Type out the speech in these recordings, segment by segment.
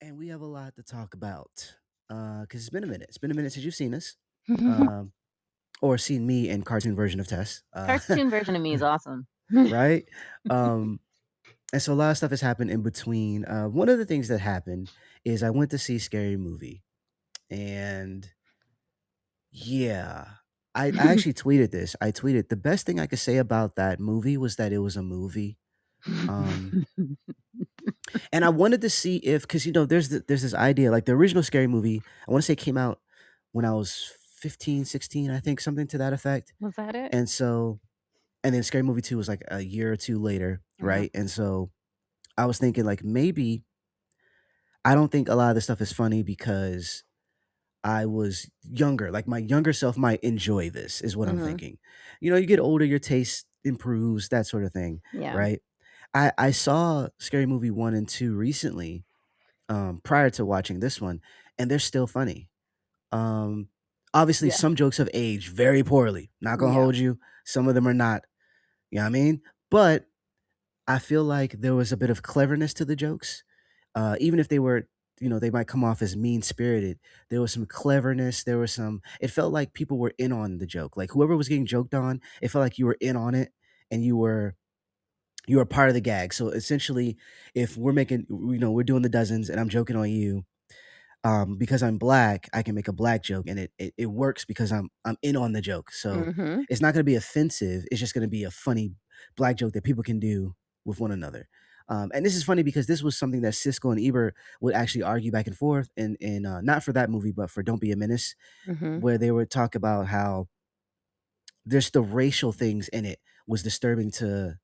and we have a lot to talk about. Because it's been a minute. It's been a minute since you've seen us, um, or seen me in cartoon version of Tess. Cartoon version of me is awesome. Right? Um, and so a lot of stuff has happened in between. One of the things that happened is I went to see Scary Movie, and yeah, I actually tweeted this. I tweeted the best thing I could say about that movie was that it was a movie. Um, and I wanted to see if, because there's this idea, like the original Scary Movie. I want to say came out when I was 15, 16, I think, something to that effect. Was that it? And so, and then Scary Movie 2 was like a year or two later, Uh-huh. right? And so I was thinking, like, maybe I don't think a lot of this stuff is funny because I was younger. Like, my younger self might enjoy this, is what I'm Mhm. thinking. You get older, your taste improves, that sort of thing, Yeah. right? I saw Scary Movie 1 and 2 recently, prior to watching this one, and they're still funny. Um, Obviously, Yeah. some jokes have aged very poorly. Not gonna Yeah. hold you. Some of them are not. You know what I mean? But I feel like there was a bit of cleverness to the jokes, even if they were. They might come off as mean spirited. There was some cleverness. There was some. It felt like people were in on the joke. Like whoever was getting joked on, it felt like you were in on it, and you were part of the gag. So essentially, if we're making, we're doing the dozens, and I'm joking on you, because I'm black, I can make a black joke, and it works because I'm in on the joke. So Mhm. it's not going to be offensive. It's just going to be a funny black joke that people can do with one another. And this is funny because this was something that Siskel and Ebert would actually argue back and forth, and not for that movie, but for Don't Be a Menace, Mhm. where they would talk about how there's the racial things in it was disturbing to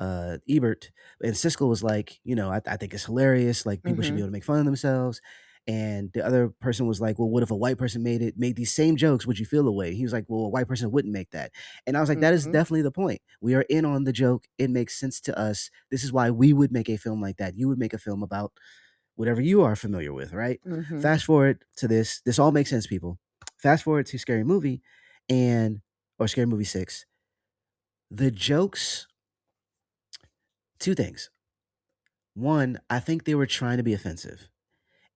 Ebert, and Siskel was like, I think it's hilarious. Like people should be Mhm. able to make fun of themselves. And the other person was like, well, what if a white person made these same jokes? Would you feel away? He was like, well, a white person wouldn't make that. And I was like, that is Mhm. definitely the point. We are in on the joke. It makes sense to us. This is why we would make a film like that. You would make a film about whatever you are familiar with, right? Mhm. Fast forward to this. This all makes sense, people. Fast forward to Scary Movie and or Scary Movie 6. The jokes, two things. One, I think they were trying to be offensive.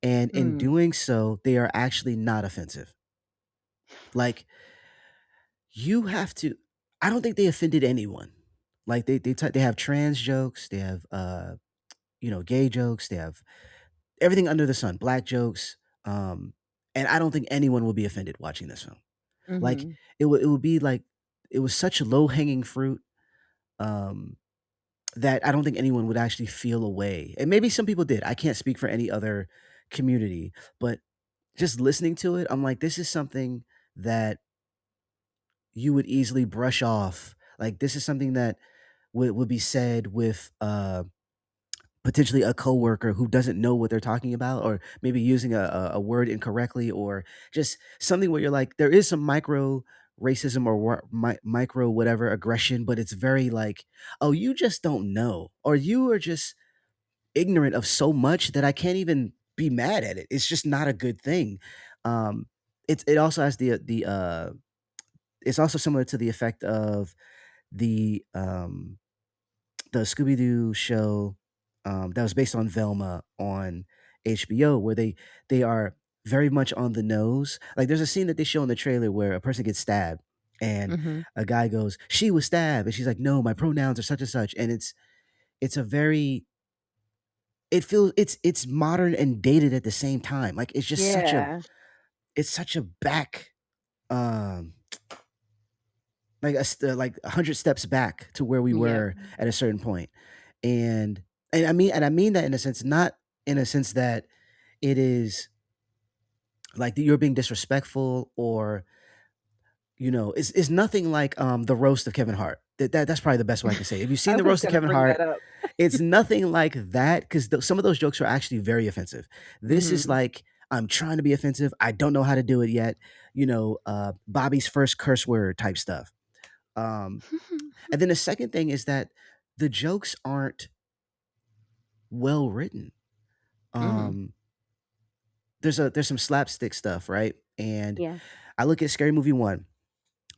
And in Mm. doing so, they are actually not offensive. Like, you have to I don't think they offended anyone. Like they have trans jokes, they have gay jokes, they have everything under the sun, black jokes. Um, and I don't think anyone will be offended watching this film. Like Mhm. it would be like it was such low hanging fruit. Um, that I don't think anyone would actually feel away. And maybe some people did. I can't speak for any other community, but just listening to it, I'm like, this is something that you would easily brush off. Like this is something that would be said with potentially a coworker who doesn't know what they're talking about, or maybe using a word incorrectly, or just something where you're like, there is some micro racism or micro whatever aggression, but it's very like, oh, you just don't know, or you are just ignorant of so much that I can't even be mad at it. It's just not a good thing. Um, it also has the it's also similar to the effect of the Scooby Doo show, that was based on Velma on HBO, where they are very much on the nose. Like there's a scene that they show in the trailer where a person gets stabbed, and Mhm. a guy goes, "She was stabbed," and she's like, "No, my pronouns are such and such," and it's a very it feels it's modern and dated at the same time. Like Yeah. it's such a back, um like like 100 steps back to where we Yeah. were at a certain point. And I mean that in a sense, not in a sense that it is like that you're being disrespectful, or it's nothing like the roast of Kevin Hart. That's probably the best way I can say. If you've seen I the was roast of gonna Kevin bring that Hart, up. it's nothing like that, because some of those jokes are actually very offensive. This is Mhm. like, I'm trying to be offensive. I don't know how to do it yet. Bobby's first curse word type stuff. Um, and then the second thing is that the jokes aren't well written. Mm. Um, there's some slapstick stuff, right? And Yeah. I look at Scary Movie 1.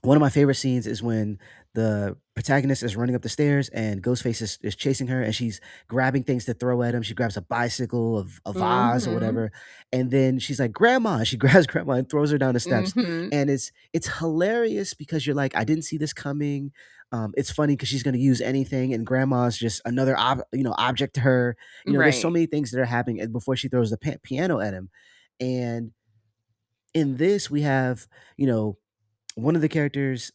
One of my favorite scenes is when the protagonist is running up the stairs and Ghostface is chasing her and she's grabbing things to throw at him. She grabs a bicycle, a vase, or Mhm. whatever, and then she's like, "Grandma!" And she grabs Grandma and throws her down the steps. Mhm. And it's hilarious because you're like, I didn't see this coming. It's funny because she's going to use anything, and Grandma's just another object to her. There's so Right. many things that are happening before she throws the piano at him. And in this, we have you know one of the characters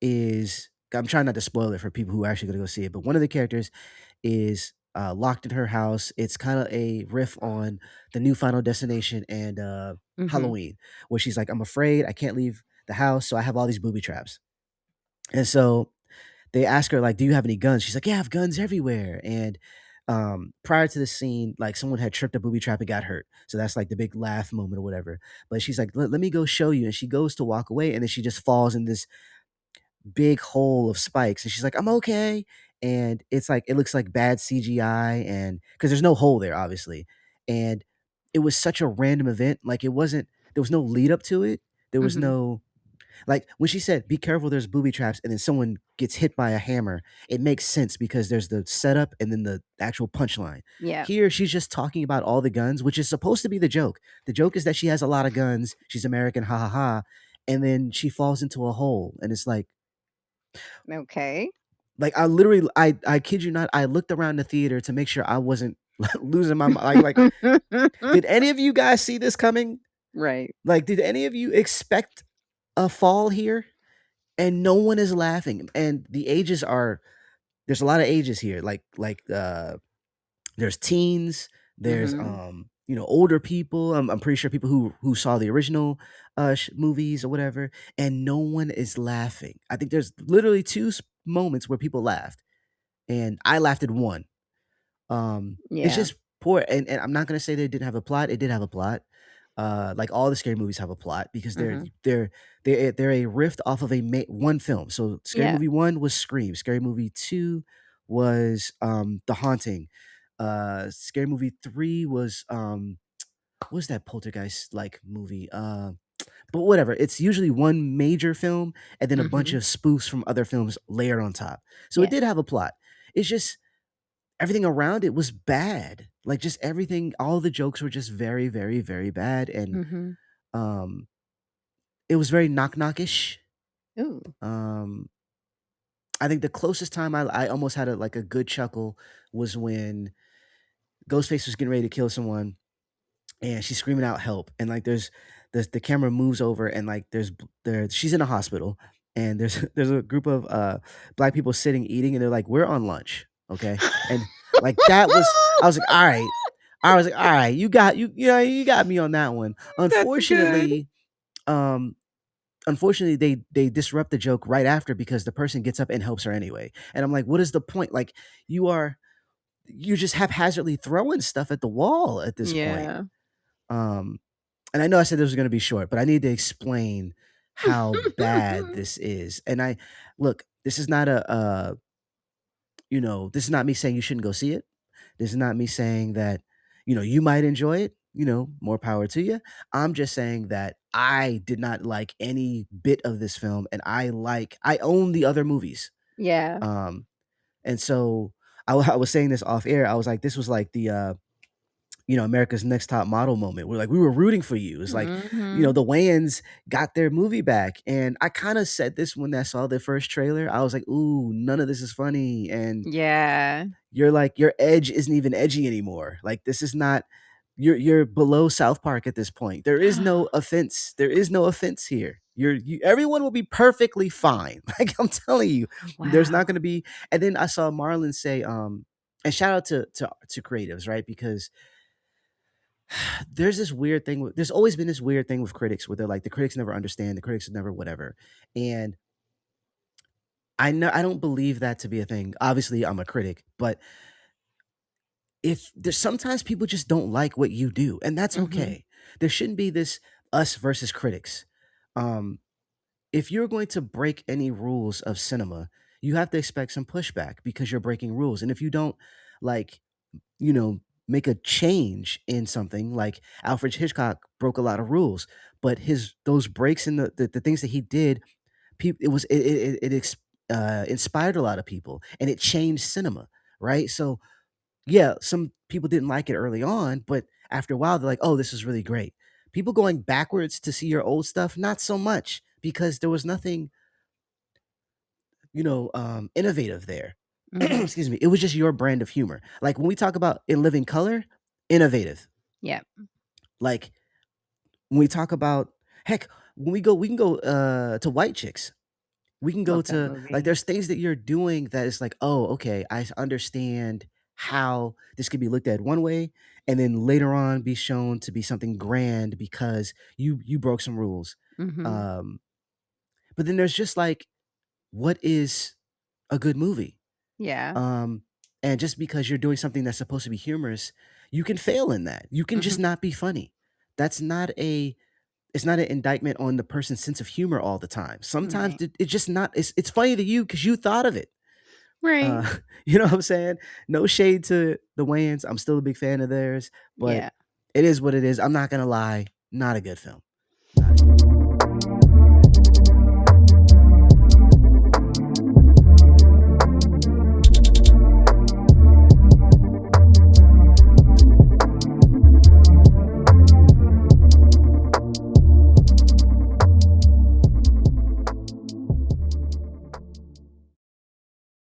is I'm trying not to spoil it for people who are actually going to go see it, but one of the characters is locked in her house. It's kind of a riff on the new Final Destination and Mhm. Halloween, where she's like, "I'm afraid I can't leave the house, so I have all these booby traps." And so they ask her like, "Do you have any guns?" She's like, "Yeah, I have guns everywhere." And prior to this scene, like someone had tripped a booby trap and got hurt. So that's like the big laugh moment or whatever. But she's like, let me go show you. And she goes to walk away and then she just falls in this big hole of spikes. And she's like, "I'm okay." And it's like, it looks like bad CGI. And because there's no hole there, obviously. And it was such a random event. Like, there was no lead up to it. There was Mhm. no, like when she said, "Be careful, there's booby traps," and then someone gets hit by a hammer, it makes sense because there's the setup and then the actual punchline. Yeah. Here, she's just talking about all the guns, which is supposed to be the joke. The joke is that she has a lot of guns, she's American, ha ha ha, and then she falls into a hole, and it's Okay. I literally, I kid you not, I looked around the theater to make sure I wasn't losing my mind. Did any of you guys see this coming? Right. Like, did any of you expect a fall here? And no one is laughing. And the ages are there's a lot of ages here. There's teens, there's Mhm. older people. I'm pretty sure people who saw the original movies or whatever, and no one is laughing. I think there's literally two moments where people laughed, and I laughed at one. It's Yeah. just poor, and I'm not gonna say they didn't have a plot. It did have a plot. Like all the scary movies have a plot because Mhm. they're a rift off of one film. So Scary Yeah. Movie 1 was Scream. Scary Movie 2 was The Haunting. Scary Movie 3 was what was that poltergeist like movie? But whatever. It's usually one major film and then a bunch Mhm. of spoofs from other films layered on top. So it Yeah. did have a plot. It's just everything around it was bad. Like just everything, all the jokes were just very, very, very bad. And Mhm. um it was very knock knockish. Ooh. Um I think the closest time I almost had a good chuckle was when Ghostface was getting ready to kill someone and she's screaming out help and like the camera moves over and like there she's in a hospital and there's there's a group of black people sitting eating and they're like, "We're on lunch." Okay? And like that was I was like, "All right." I was like, "All right, you got me on that one." That's good. Um unfortunately they disrupt the joke right after because the person gets up and helps her anyway. And I'm like, "What is the point?" Like you are you're just haphazardly throwing stuff at the wall at this point. Yeah. Um and I know I said this was gonna be short, but I need to explain how bad this is. And I look, this is not this is not me saying you shouldn't go see it. This is not me saying that, you might enjoy it, more power to you. I'm just saying that I did not like any bit of this film and I own the other movies. Yeah. Um and so I was saying this off air. I was like, this was like the America's Next Top Model moment. We were rooting for you. It's like, Mhm. the Wayans got their movie back. And I kind of said this when I saw their first trailer. I was like, ooh, none of this is funny. And Yeah. you're like, your edge isn't even edgy anymore. Like this is not you're below South Park at this point. There is no offense. There is no offense here. Everyone will be perfectly fine. Like I'm telling you, there's not Wow. gonna be. And then I saw Marlon say, and shout out to creatives, right? Because there's always been this weird thing with critics where they're like the critics never understand, the critics never whatever. And I don't believe that to be a thing. Obviously, I'm a critic, but if there's sometimes people just don't like what you do, and that's Mhm. okay. There shouldn't be this us versus critics. Um, if you're going to break any rules of cinema, you have to expect some pushback because you're breaking rules. And if you don't like, make a change in something, like Alfred Hitchcock broke a lot of rules, but his those breaks in the things that he did it was inspired a lot of people, and it changed cinema, right? So yeah, some people didn't like it early on, but after a while, they're like, "Oh, this is really great." People going backwards to see your old stuff, not so much, because there was nothing, innovative there. Mhm. Excuse me. It was just your brand of humor. Like when we talk about In Living Color, innovative. Yep. Like when we talk about, heck, when we can go to White Chicks. We can go Love that to, like, movie. there's things that you're doing that is like, "Oh, okay, I understand how this could be looked at one way, and then later on be shown to be something grand because you broke some rules." Mhm. Um, but then there's just like, what is a good movie? Yeah. Um, and just because you're doing something that's supposed to be humorous, you can fail in that. You can just Mhm. not be funny. That's not a it's not an indictment on the person's sense of humor all the time. Sometimes Right. it's just not, it's funny to you because you thought of it. Right. You know what I'm saying? No shade to the Wayans. I'm still a big fan of theirs, but Yeah. it is what it is. I'm not gonna lie, not a good film. Not a